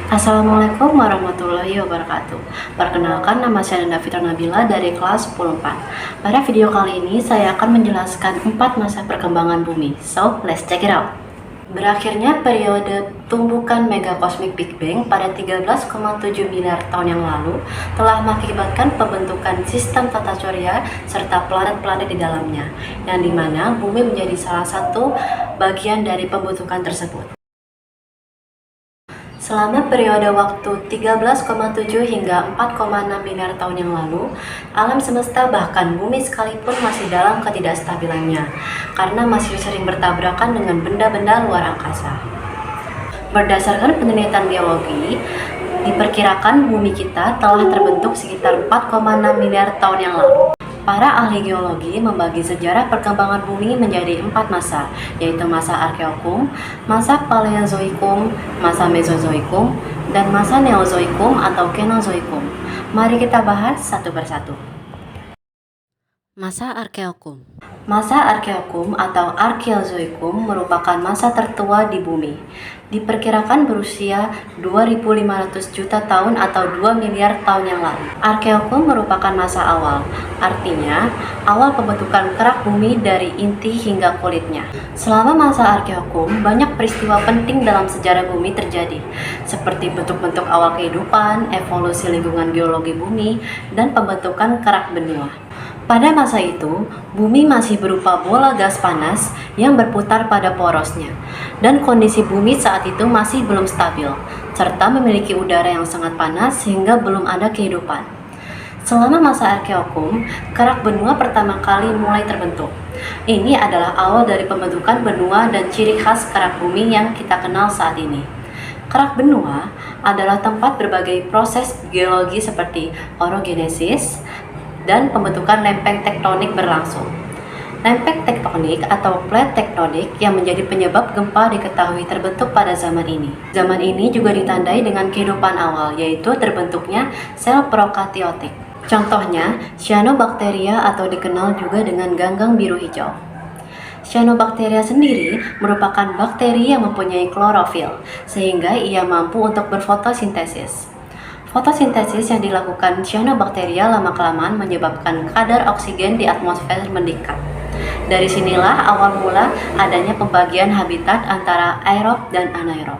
Assalamualaikum warahmatullahi wabarakatuh. Perkenalkan, nama saya Nanda Fitra Nabila dari kelas 10-4. Pada video kali ini saya akan menjelaskan 4 masa perkembangan bumi. So, let's check it out. Berakhirnya periode tumbukan megakosmik Big Bang pada 13,7 miliar tahun yang lalu telah mengakibatkan pembentukan sistem tata surya serta planet-planet di dalamnya, yang dimana bumi menjadi salah satu bagian dari pembentukan tersebut. Selama periode waktu 13,7 hingga 4,6 miliar tahun yang lalu, alam semesta bahkan bumi sekalipun masih dalam ketidakstabilannya, karena masih sering bertabrakan dengan benda-benda luar angkasa. Berdasarkan penelitian geologi, diperkirakan bumi kita telah terbentuk sekitar 4,6 miliar tahun yang lalu. Para ahli geologi membagi sejarah perkembangan bumi menjadi 4 masa, yaitu masa Arkeokum, masa Paleozoikum, masa Mesozoikum, dan masa Neozoikum atau Kenozoikum. Mari kita bahas satu persatu. Masa Arkeokum. Masa Arkeokum atau Arkeozoikum merupakan masa tertua di bumi. Diperkirakan berusia 2.500 juta tahun atau 2 miliar tahun yang lalu. Arkeokum merupakan masa awal, artinya awal pembentukan kerak bumi dari inti hingga kulitnya. Selama masa Arkeokum, banyak peristiwa penting dalam sejarah bumi terjadi, seperti bentuk-bentuk awal kehidupan, evolusi lingkungan geologi bumi, dan pembentukan kerak benua. Pada masa itu, bumi masih berupa bola gas panas yang berputar pada porosnya, dan kondisi bumi saat itu masih belum stabil, serta memiliki udara yang sangat panas sehingga belum ada kehidupan. Selama masa Arkeokum, kerak benua pertama kali mulai terbentuk. Ini adalah awal dari pembentukan benua dan ciri khas kerak bumi yang kita kenal saat ini. Kerak benua adalah tempat berbagai proses geologi seperti orogenesis dan pembentukan lempeng tektonik berlangsung. Lempeng tektonik atau plate tektonik yang menjadi penyebab gempa diketahui terbentuk pada zaman ini. Zaman ini juga ditandai dengan kehidupan awal, yaitu terbentuknya sel prokaryotik. Contohnya, cyanobacteria atau dikenal juga dengan ganggang biru hijau. Cyanobacteria sendiri merupakan bakteri yang mempunyai klorofil, sehingga ia mampu untuk berfotosintesis. Fotosintesis yang dilakukan cyanobacteria lama-kelamaan menyebabkan kadar oksigen di atmosfer meningkat. Dari sinilah awal mula adanya pembagian habitat antara aerob dan anaerob.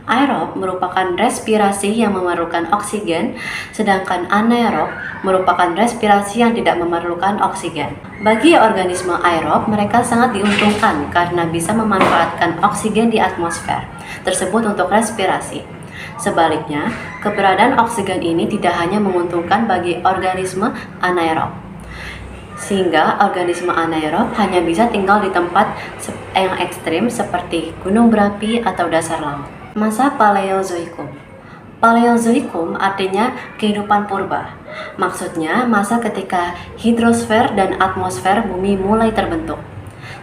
Aerob merupakan respirasi yang memerlukan oksigen, sedangkan anaerob merupakan respirasi yang tidak memerlukan oksigen. Bagi organisme aerob, mereka sangat diuntungkan karena bisa memanfaatkan oksigen di atmosfer tersebut untuk respirasi. Sebaliknya, keberadaan oksigen ini tidak hanya menguntungkan bagi organisme anaerob, sehingga organisme anaerob hanya bisa tinggal di tempat yang ekstrim seperti gunung berapi atau dasar laut. Masa Paleozoikum. Paleozoikum artinya kehidupan purba. Maksudnya masa ketika hidrosfer dan atmosfer bumi mulai terbentuk.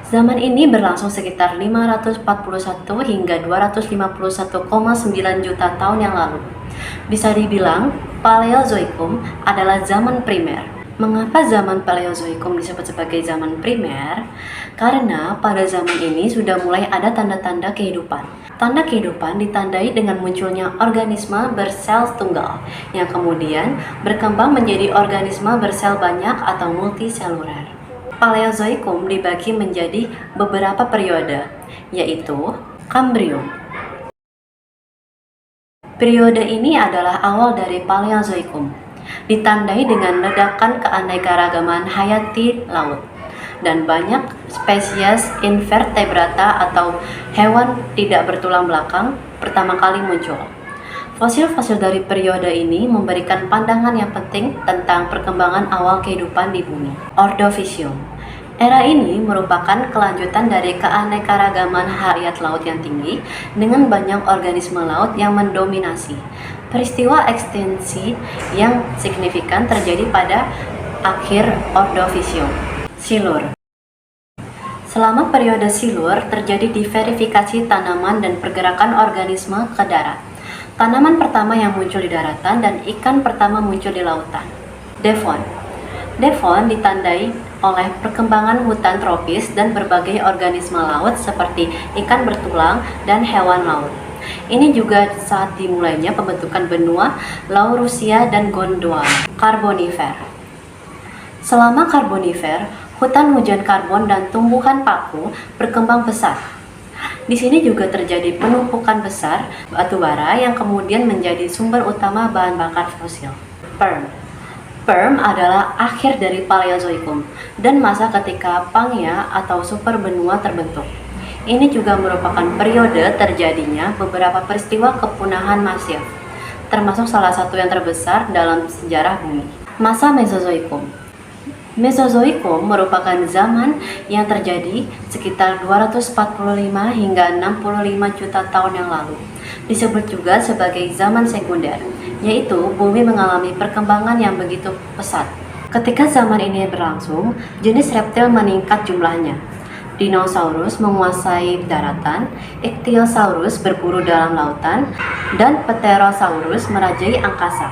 Zaman ini berlangsung sekitar 541 hingga 251,9 juta tahun yang lalu. Bisa dibilang, Paleozoikum adalah zaman primer. Mengapa zaman Paleozoikum disebut sebagai zaman primer? Karena pada zaman ini sudah mulai ada tanda-tanda kehidupan. Tanda kehidupan ditandai dengan munculnya organisme bersel tunggal, yang kemudian berkembang menjadi organisme bersel banyak atau multiseluler. Paleozoikum dibagi menjadi beberapa periode, yaitu Kambrium. Periode ini adalah awal dari Paleozoikum, ditandai dengan ledakan keanekaragaman hayati laut, dan banyak spesies invertebrata atau hewan tidak bertulang belakang pertama kali muncul. Fosil-fosil dari periode ini memberikan pandangan yang penting tentang perkembangan awal kehidupan di bumi. Ordovisium. Era ini merupakan kelanjutan dari keanekaragaman hayat laut yang tinggi dengan banyak organisme laut yang mendominasi. Peristiwa ekstensi yang signifikan terjadi pada akhir Ordovisium. Silur. Selama periode Silur terjadi diverifikasi tanaman dan pergerakan organisme ke darat. Tanaman pertama yang muncul di daratan dan ikan pertama muncul di lautan. Devon. Devon ditandai oleh perkembangan hutan tropis dan berbagai organisme laut seperti ikan bertulang dan hewan laut. Ini juga saat dimulainya pembentukan benua Laurussia dan Gondwana. Karbonifer. Selama Karbonifer, hutan hujan karbon dan tumbuhan paku berkembang besar. Di sini juga terjadi penumpukan besar batu bara yang kemudian menjadi sumber utama bahan bakar fosil. Perm. Perm adalah akhir dari Paleozoikum dan masa ketika Pangea atau super benua terbentuk. Ini juga merupakan periode terjadinya beberapa peristiwa kepunahan masif, termasuk salah satu yang terbesar dalam sejarah bumi. Masa Mesozoikum. Mesozoikum merupakan zaman yang terjadi sekitar 245 hingga 65 juta tahun yang lalu. Disebut juga sebagai zaman sekunder, yaitu bumi mengalami perkembangan yang begitu pesat. Ketika zaman ini berlangsung, jenis reptil meningkat jumlahnya. Dinosaurus menguasai daratan, Ichthyosaurus berburu dalam lautan, dan Pterosaurus merajai angkasa.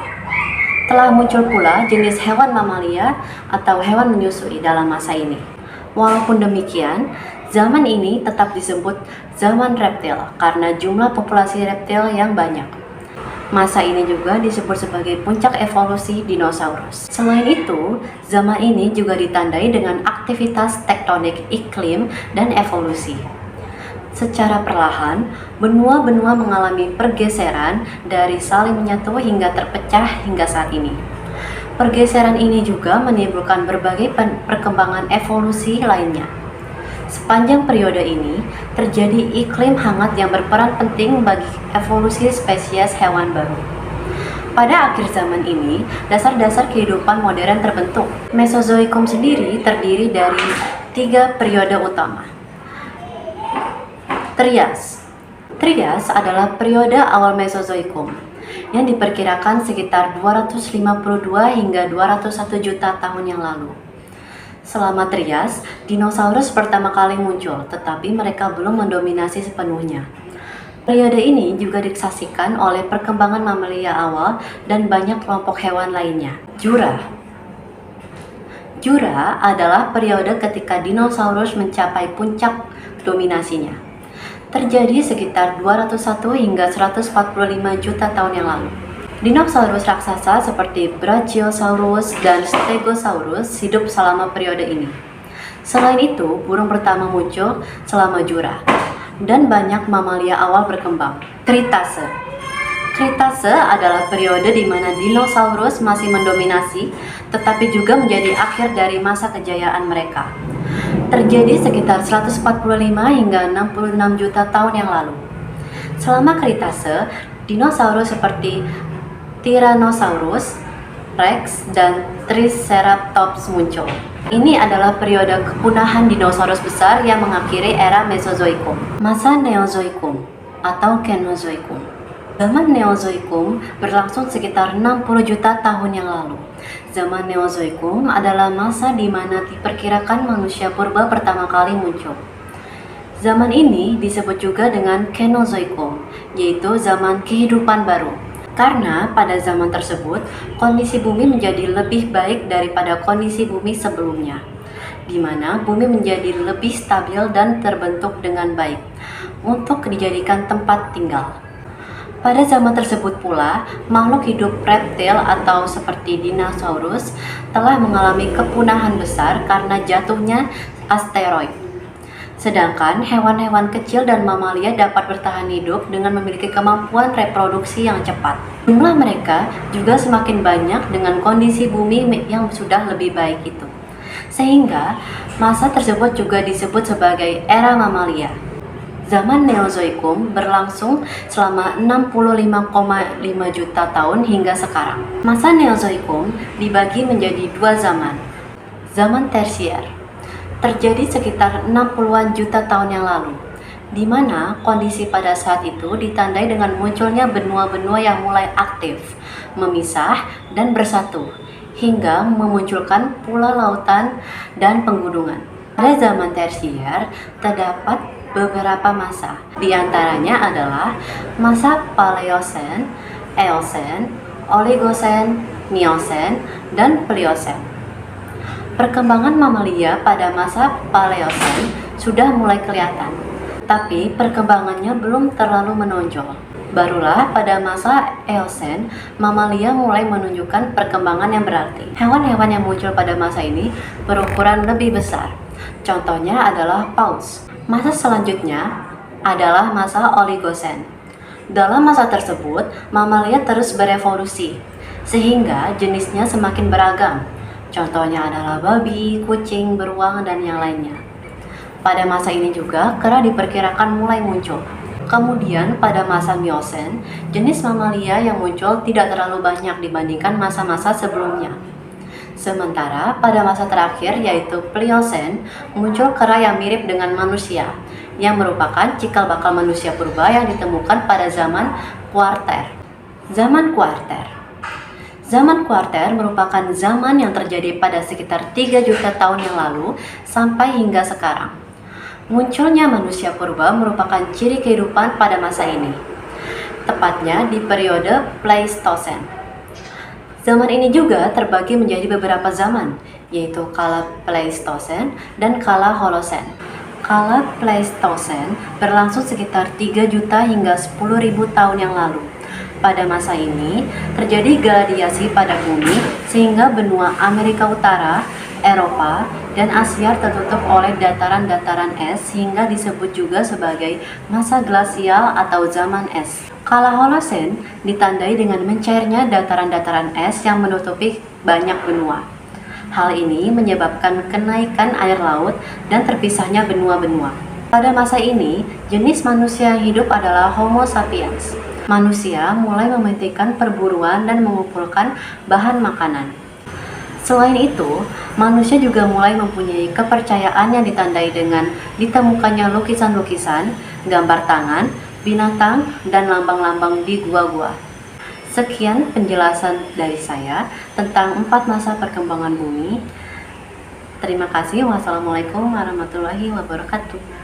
Telah muncul pula jenis hewan mamalia atau hewan menyusui dalam masa ini. Walaupun demikian, zaman ini tetap disebut zaman reptil karena jumlah populasi reptil yang banyak. Masa ini juga disebut sebagai puncak evolusi dinosaurus. Selain itu, zaman ini juga ditandai dengan aktivitas tektonik iklim dan evolusi. Secara perlahan, benua-benua mengalami pergeseran dari saling menyatu hingga terpecah hingga saat ini. Pergeseran ini juga menimbulkan berbagai perkembangan evolusi lainnya. Sepanjang periode ini, terjadi iklim hangat yang berperan penting bagi evolusi spesies hewan baru. Pada akhir zaman ini, dasar-dasar kehidupan modern terbentuk. Mesozoikum sendiri terdiri dari 3 periode utama. Trias. Trias adalah periode awal Mesozoikum yang diperkirakan sekitar 252 hingga 201 juta tahun yang lalu. Selama Trias, dinosaurus pertama kali muncul, tetapi mereka belum mendominasi sepenuhnya. Periode ini juga disaksikan oleh perkembangan mamalia awal dan banyak kelompok hewan lainnya. Jura. Jura adalah periode ketika dinosaurus mencapai puncak dominasinya. Terjadi sekitar 201 hingga 145 juta tahun yang lalu. Dinosaurus raksasa seperti Brachiosaurus dan Stegosaurus hidup selama periode ini. Selain itu, burung pertama muncul selama Jura, dan banyak mamalia awal berkembang. Kritase. Kritase adalah periode di mana dinosaurus masih mendominasi, tetapi juga menjadi akhir dari masa kejayaan mereka. Terjadi sekitar 145 hingga 66 juta tahun yang lalu. Selama Kritase, dinosaurus seperti Tyrannosaurus Rex dan Triceratops muncul. Ini adalah periode kepunahan dinosaurus besar yang mengakhiri era Mesozoikum. Masa Neozoikum atau Kenozoikum. Zaman Neozoikum berlangsung sekitar 60 juta tahun yang lalu. Zaman Neozoikum adalah masa di mana diperkirakan manusia purba pertama kali muncul. Zaman ini disebut juga dengan Kenozoikum, yaitu zaman kehidupan baru. Karena pada zaman tersebut, kondisi bumi menjadi lebih baik daripada kondisi bumi sebelumnya, di mana bumi menjadi lebih stabil dan terbentuk dengan baik untuk dijadikan tempat tinggal. Pada zaman tersebut pula, makhluk hidup reptil atau seperti dinosaurus telah mengalami kepunahan besar karena jatuhnya asteroid. Sedangkan hewan-hewan kecil dan mamalia dapat bertahan hidup dengan memiliki kemampuan reproduksi yang cepat. Jumlah mereka juga semakin banyak dengan kondisi bumi yang sudah lebih baik itu. Sehingga masa tersebut juga disebut sebagai era mamalia. Zaman Neozoikum berlangsung selama 65,5 juta tahun hingga sekarang. Masa Neozoikum dibagi menjadi 2 zaman. Zaman Tersier terjadi sekitar 60-an juta tahun yang lalu, di mana kondisi pada saat itu ditandai dengan munculnya benua-benua yang mulai aktif, memisah dan bersatu, hingga memunculkan pulau lautan dan pegunungan. Pada zaman Tersier terdapat beberapa masa, di antaranya adalah masa Paleosen, Eosen, Oligosen, Miosen, dan Pliocene. Perkembangan mamalia pada masa Paleosen sudah mulai kelihatan, tapi perkembangannya belum terlalu menonjol. Barulah pada masa Eosen, mamalia mulai menunjukkan perkembangan yang berarti. Hewan-hewan yang muncul pada masa ini berukuran lebih besar. Contohnya adalah paus. Masa selanjutnya adalah masa Oligosen. Dalam masa tersebut, mamalia terus berevolusi, sehingga jenisnya semakin beragam. Contohnya adalah babi, kucing, beruang, dan yang lainnya. Pada masa ini juga, kera diperkirakan mulai muncul. Kemudian pada masa Miosen, jenis mamalia yang muncul tidak terlalu banyak dibandingkan masa-masa sebelumnya. Sementara pada masa terakhir yaitu Pliocene, muncul kera yang mirip dengan manusia, yang merupakan cikal bakal manusia purba yang ditemukan pada zaman Kuarter. Zaman Kuarter. Zaman Kuarter merupakan zaman yang terjadi pada sekitar 3 juta tahun yang lalu sampai hingga sekarang. Munculnya manusia purba merupakan ciri kehidupan pada masa ini, tepatnya di periode Pleistosen. Zaman ini juga terbagi menjadi beberapa zaman, yaitu Kala Pleistosen dan Kala Holosen. Kala Pleistosen berlangsung sekitar 3 juta hingga 10.000 tahun yang lalu. Pada masa ini, terjadi gladiasi pada bumi sehingga benua Amerika Utara, Eropa, dan Asia tertutup oleh dataran-dataran es sehingga disebut juga sebagai masa glasial atau zaman es. Kala Holosen ditandai dengan mencairnya dataran-dataran es yang menutupi banyak benua. Hal ini menyebabkan kenaikan air laut dan terpisahnya benua-benua. Pada masa ini, jenis manusia yang hidup adalah Homo sapiens. Manusia mulai mementingkan perburuan dan mengumpulkan bahan makanan. Selain itu, manusia juga mulai mempunyai kepercayaan yang ditandai dengan ditemukannya lukisan-lukisan, gambar tangan, binatang, dan lambang-lambang di gua-gua. Sekian penjelasan dari saya tentang 4 masa perkembangan bumi. Terima kasih. Wassalamualaikum warahmatullahi wabarakatuh.